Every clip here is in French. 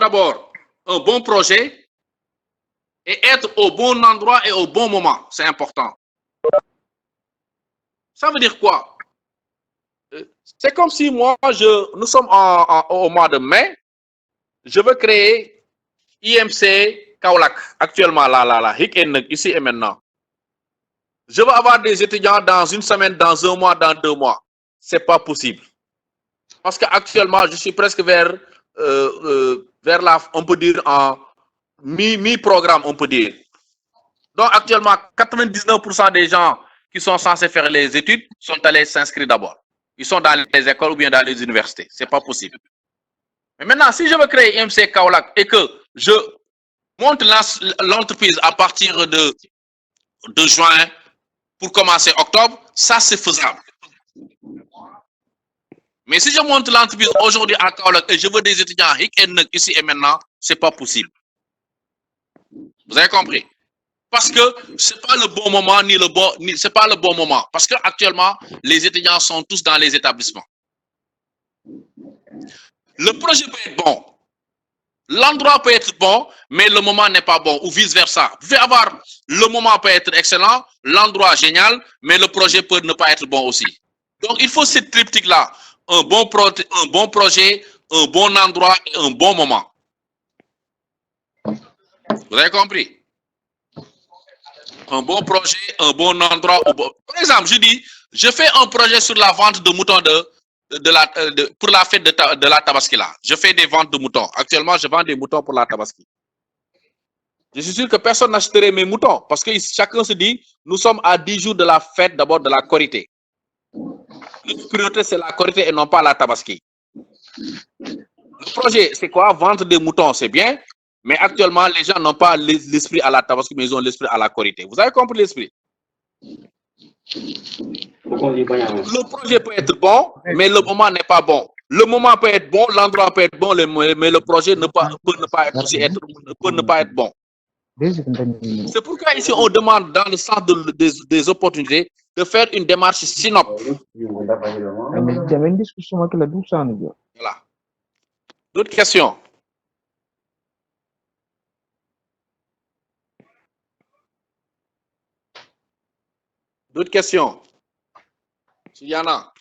d'abord un bon projet et être au bon endroit et au bon moment. C'est important. Ça veut dire quoi? C'est comme si moi, nous sommes au mois de mai, je veux créer IMC Kaolack, actuellement là, ici et maintenant. Je veux avoir des étudiants dans une semaine, dans un mois, dans 2 mois. C'est pas possible. Parce qu'actuellement, je suis presque vers on peut dire, en mi-programme, on peut dire. Donc, actuellement, 99% des gens qui sont censés faire les études sont allés s'inscrire d'abord. Ils sont dans les écoles ou bien dans les universités. C'est pas possible. Mais maintenant, si je veux créer IMC Kaolack et que je monte l'entreprise à partir de juin pour commencer octobre, ça c'est faisable. Mais si je monte l'entreprise aujourd'hui à Kaolack et je veux des étudiants ici et maintenant, c'est pas possible. Vous avez compris? Parce que c'est pas le bon moment c'est pas le bon moment. Parce que actuellement, les étudiants sont tous dans les établissements. Le projet peut être bon. L'endroit peut être bon, mais le moment n'est pas bon, ou vice-versa. Vous pouvez avoir, le moment peut être excellent, l'endroit génial, mais le projet peut ne pas être bon aussi. Donc, il faut cette triptyque-là. Un bon projet, un bon endroit et un bon moment. Vous avez compris? Un bon projet, un bon endroit. Par exemple, je dis, je fais un projet sur la vente de moutons pour la fête de la Tabaski là. Je fais des ventes de moutons. Actuellement, je vends des moutons pour la Tabaski. Je suis sûr que personne n'achèterait mes moutons parce que chacun se dit, nous sommes à 10 jours de la fête d'abord de la Korité. Notre priorité, c'est la Korité et non pas la Tabaski. Le projet, c'est quoi? Vendre des moutons, c'est bien, mais actuellement, les gens n'ont pas l'esprit à la Tabaski, mais ils ont l'esprit à la Korité. Vous avez compris l'esprit? Le projet peut être bon, mais le moment n'est pas bon. Le moment peut être bon, l'endroit peut être bon, mais le projet peut ne pas être bon. C'est pourquoi ici, on demande, dans le sens des opportunités, de faire une démarche synop. Voilà. D'autres questions? D'autres questions? S'il y en a.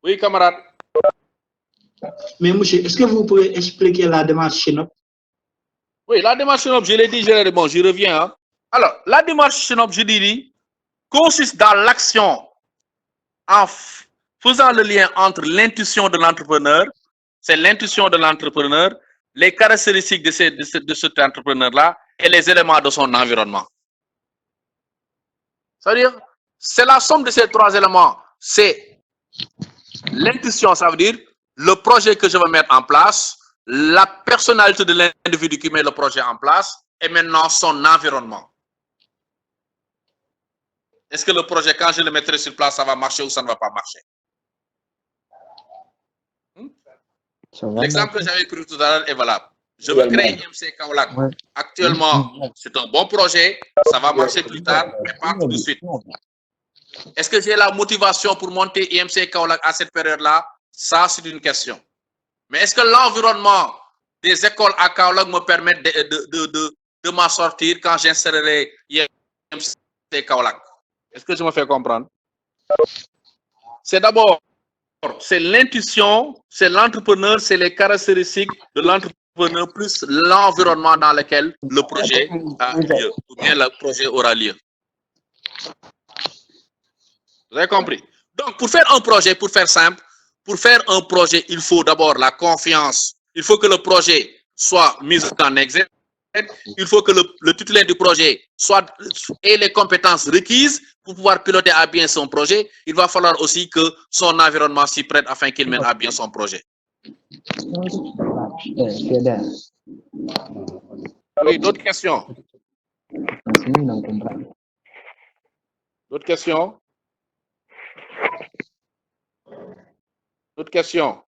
Oui, camarade. Mais monsieur, est-ce que vous pouvez expliquer la démarche Synop? Oui, la démarche Synop, je l'ai dit, bon, j'y reviens. Hein. Alors, la démarche Synop, je dis, consiste dans l'action en faisant le lien entre l'intuition de l'entrepreneur, c'est l'intuition de l'entrepreneur, les caractéristiques de cet entrepreneur-là et les éléments de son environnement. C'est-à-dire, c'est la somme de ces 3 éléments. C'est l'intuition, ça veut dire le projet que je veux mettre en place, la personnalité de l'individu qui met le projet en place et maintenant son environnement. Est-ce que le projet, quand je le mettrai sur place, ça va marcher ou ça ne va pas marcher? L'exemple que j'avais pris tout à l'heure est valable. Je veux créer IMC Kaolack. Actuellement, c'est un bon projet, ça va marcher plus tard, mais pas tout de suite. Est-ce que j'ai la motivation pour monter IMC Kaolack à cette période-là? Ça, c'est une question. Mais est-ce que l'environnement des écoles à Kaolack me permet de m'en sortir quand j'installerai IMC Kaolack? Est-ce que je me fais comprendre? C'est d'abord, c'est l'intuition, c'est l'entrepreneur, c'est les caractéristiques de l'entrepreneur plus l'environnement dans lequel le projet a lieu, ou bien le projet aura lieu. Vous avez compris? Donc, pour faire un projet, pour faire simple, pour faire un projet, il faut d'abord la confiance. Il faut que le projet soit mis en exergue. Il faut que le titulaire du projet ait les compétences requises pour pouvoir piloter à bien son projet. Il va falloir aussi que son environnement s'y prête afin qu'il mène à bien son projet. Oui, d'autres questions? D'autres questions? D'autres questions?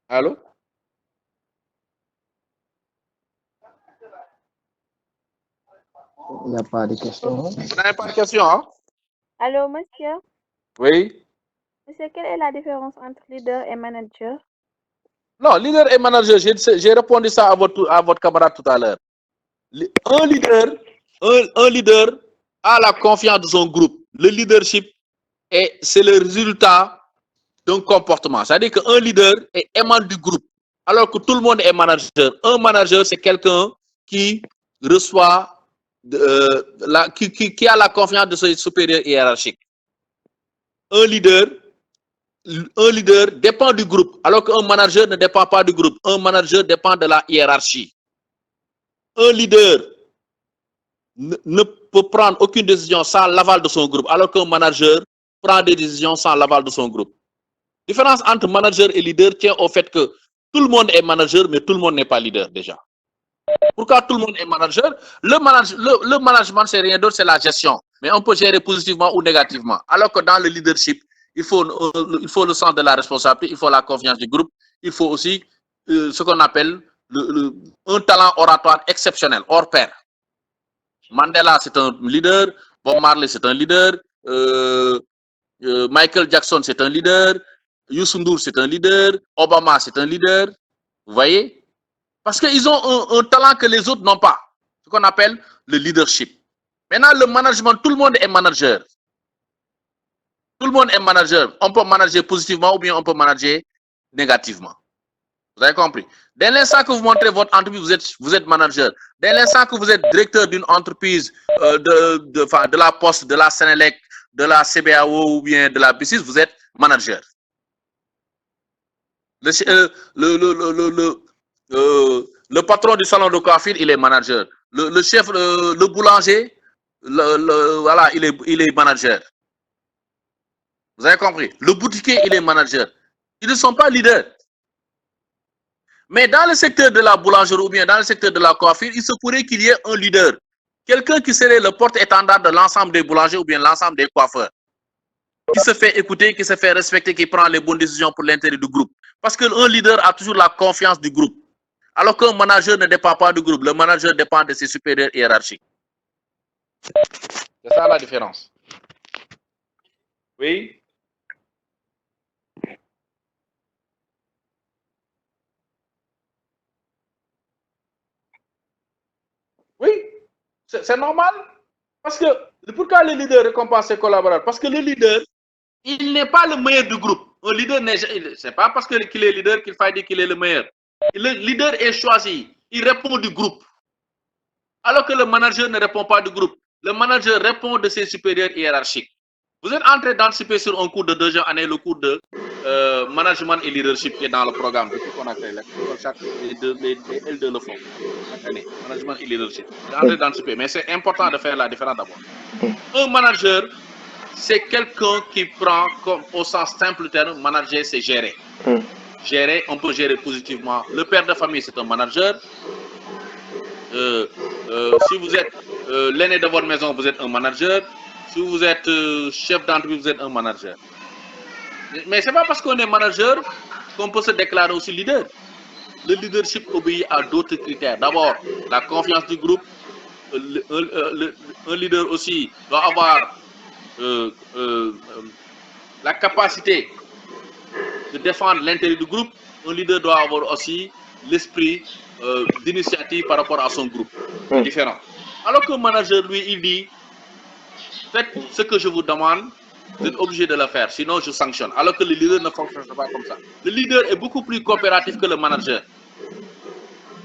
Allô? Il n'y a pas de questions. Vous n'avez pas de questions, hein? Allô, monsieur? Oui. Monsieur, quelle est la différence entre leader et manager? Non, leader et manager, j'ai répondu ça à votre camarade tout à l'heure. Un leader a la confiance de son groupe. Le leadership, c'est le résultat d'un comportement. C'est-à-dire qu'un leader est aimant du groupe, alors que tout le monde est manager. Un manager, c'est quelqu'un qui reçoit, qui a la confiance de ses supérieurs hiérarchiques. Un leader dépend du groupe, alors qu'un manager ne dépend pas du groupe. Un manager dépend de la hiérarchie. Un leader ne peut prendre aucune décision sans l'aval de son groupe, alors qu'un manager prend des décisions sans l'aval de son groupe. La différence entre manager et leader tient au fait que tout le monde est manager, mais tout le monde n'est pas leader déjà. Pourquoi tout le monde est manager? Le management, c'est rien d'autre, c'est la gestion. Mais on peut gérer positivement ou négativement. Alors que dans le leadership, il faut le sens de la responsabilité, il faut la confiance du groupe, il faut aussi ce qu'on appelle un talent oratoire exceptionnel, hors pair. Mandela, c'est un leader. Bob Marley, c'est un leader. Michael Jackson, c'est un leader. Youssou N'Dour, c'est un leader. Obama, c'est un leader. Vous voyez? Parce qu'ils ont un talent que les autres n'ont pas. Ce qu'on appelle le leadership. Maintenant, le management, tout le monde est manager. Tout le monde est manager. On peut manager positivement ou bien on peut manager négativement. Vous avez compris? Dès l'instant que vous montrez votre entreprise, vous êtes manager. Dès l'instant que vous êtes directeur d'une entreprise, de la Poste, de la Sénélec, de la CBAO ou bien de la B6, vous êtes manager. Le patron du salon de coiffure, il est manager. Le chef, le boulanger, voilà, il est manager. Vous avez compris? Le boutiquier, il est manager. Ils ne sont pas leaders. Mais dans le secteur de la boulangerie ou bien dans le secteur de la coiffure, il se pourrait qu'il y ait un leader. Quelqu'un qui serait le porte-étendard de l'ensemble des boulangers ou bien l'ensemble des coiffeurs. Qui se fait écouter, qui se fait respecter, qui prend les bonnes décisions pour l'intérêt du groupe. Parce qu'un leader a toujours la confiance du groupe. Alors qu'un manager ne dépend pas du groupe. Le manager dépend de ses supérieurs hiérarchiques. C'est ça la différence. Oui? Oui, c'est normal. Parce que, pourquoi le leader récompense ses collaborateurs? Parce que le leader, il n'est pas le meilleur du groupe. Un leader, c'est pas parce qu'il est leader qu'il faut dire qu'il est le meilleur. Le leader est choisi. Il répond du groupe. Alors que le manager ne répond pas du groupe. Le manager répond de ses supérieurs hiérarchiques. Vous êtes entré d'anticiper sur un cours de 2 années, le cours de management et leadership qui est dans le programme depuis qu'on a créé les L2 le font chaque année. Management et leadership. Vous êtes entré d'anticiper, mais c'est important de faire la différence d'abord. Un manager, c'est quelqu'un qui prend, comme au sens simple terme, manager, c'est gérer. Gérer, on peut gérer positivement. Le père de famille, c'est un manager. Si vous êtes l'aîné de votre maison, vous êtes un manager. Si vous êtes chef d'entreprise, vous êtes un manager. Mais ce n'est pas parce qu'on est manager qu'on peut se déclarer aussi leader. Le leadership obéit à d'autres critères. D'abord, la confiance du groupe. Un leader aussi doit avoir la capacité de défendre l'intérêt du groupe. Un leader doit avoir aussi l'esprit d'initiative par rapport à son groupe. Différent. Alors qu'un manager, lui, il dit, faites ce que je vous demande, vous êtes obligé de le faire, sinon je sanctionne. Alors que le leader ne fonctionne pas comme ça. Le leader est beaucoup plus coopératif que le manager.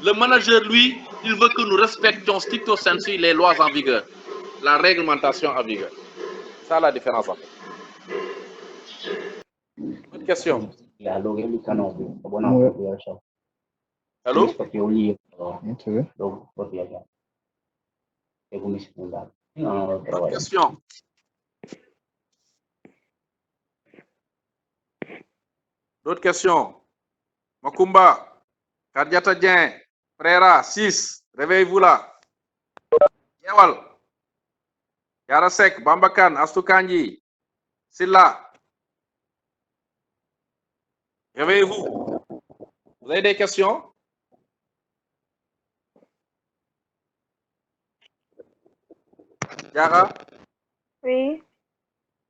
Le manager, lui, il veut que nous respections stricto sensu les lois en vigueur, la réglementation en vigueur. C'est ça la différence en fait. Autre question? Allô? Autre question? D'autres questions? Makumba, Kardiata Dien, Frera, 6, réveillez-vous là. Yewal, Yarasek, Bambakan, Astukanji, Silla. Réveillez-vous. Vous avez des questions? Yara, Oui.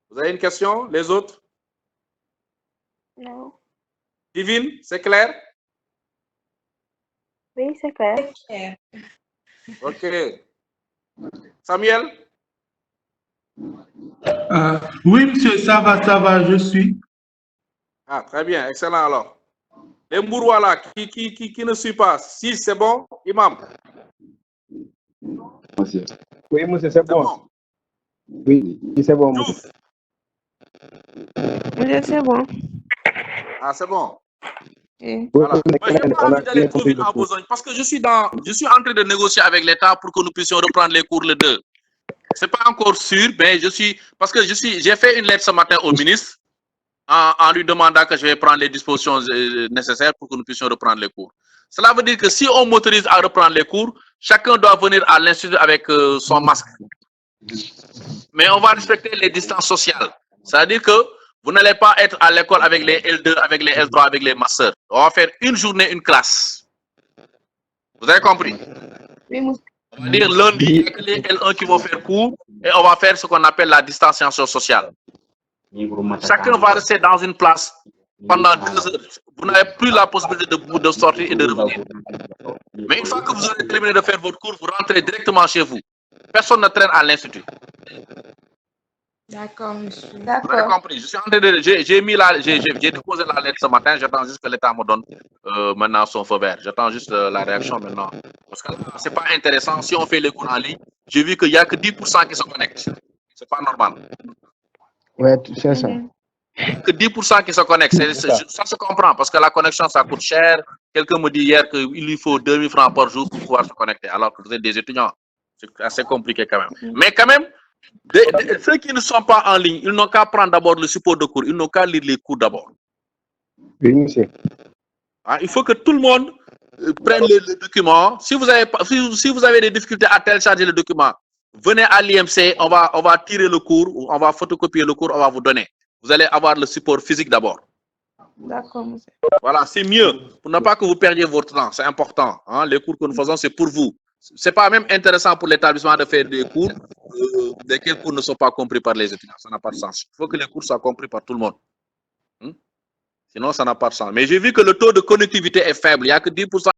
vous avez une question? Les autres? Non. Divine, c'est clair? Oui, c'est clair. Ok. Samuel? Oui, monsieur, ça va, je suis. Ah, très bien, excellent alors. Les Mbourois là, qui ne suit pas, si c'est bon, Imam, Monsieur. Oui, monsieur, c'est c'est bon. bon. Oui, c'est bon, monsieur. Diouf, Monsieur, c'est bon. ah, c'est bon. Oui. Voilà. Oui, Mais je n'ai pas on a envie d'aller bien trop compris vite le en cours. besogne parce que je suis en train de négocier avec l'État pour que nous puissions reprendre les cours le 2. C'est pas encore sûr, mais j'ai fait une lettre ce matin au ministre en lui demandant que je vais prendre les dispositions nécessaires pour que nous puissions reprendre les cours. Cela veut dire que si on m'autorise à reprendre les cours, chacun doit venir à l'institut avec son masque. Mais on va respecter les distances sociales. C'est-à-dire que vous n'allez pas être à l'école avec les L2, avec les L3, avec les masters. On va faire une journée, une classe. Vous avez compris? Oui, monsieur. On va dire lundi, il n'y a que les L1 qui vont faire cours et on va faire ce qu'on appelle la distanciation sociale. Chacun va rester dans une place pendant 2 heures. Vous n'avez plus la possibilité de sortir et de revenir. Mais une fois que vous aurez terminé de faire votre cours, vous rentrez directement chez vous. Personne ne traîne à l'institut. D'accord, monsieur. Vous avez D'accord. compris? Je suis en train de. J'ai déposé la lettre ce matin. J'attends juste que l'État me donne maintenant son feu vert. J'attends juste la réaction maintenant. Parce que là, c'est pas intéressant. Si on fait les cours en ligne, j'ai vu qu'il n'y a que 10% qui se connectent. C'est pas normal. Ouais, c'est ça. Que 10% qui se connectent. Ça se comprend parce que la connexion, ça coûte cher. Quelqu'un me dit hier qu'il lui faut 2000 francs par jour pour pouvoir se connecter. Alors que vous êtes des étudiants. C'est assez compliqué quand même. Mais quand même, ceux qui ne sont pas en ligne, ils n'ont qu'à prendre d'abord le support de cours. Ils n'ont qu'à lire les cours d'abord. Oui, monsieur. Hein, il faut que tout le monde prenne le document. Si vous avez des difficultés à télécharger le document, venez à l'IMC, on va tirer le cours, on va photocopier le cours, on va vous donner. Vous allez avoir le support physique d'abord. D'accord, monsieur. Voilà, c'est mieux pour ne pas que vous perdiez votre temps. C'est important. Hein? Les cours que nous faisons, c'est pour vous. C'est pas même intéressant pour l'établissement de faire des cours lesquels cours ne sont pas compris par les étudiants. Ça n'a pas de sens. Il faut que les cours soient compris par tout le monde. Sinon, ça n'a pas de sens. Mais j'ai vu que le taux de connectivité est faible. Il n'y a que 10%.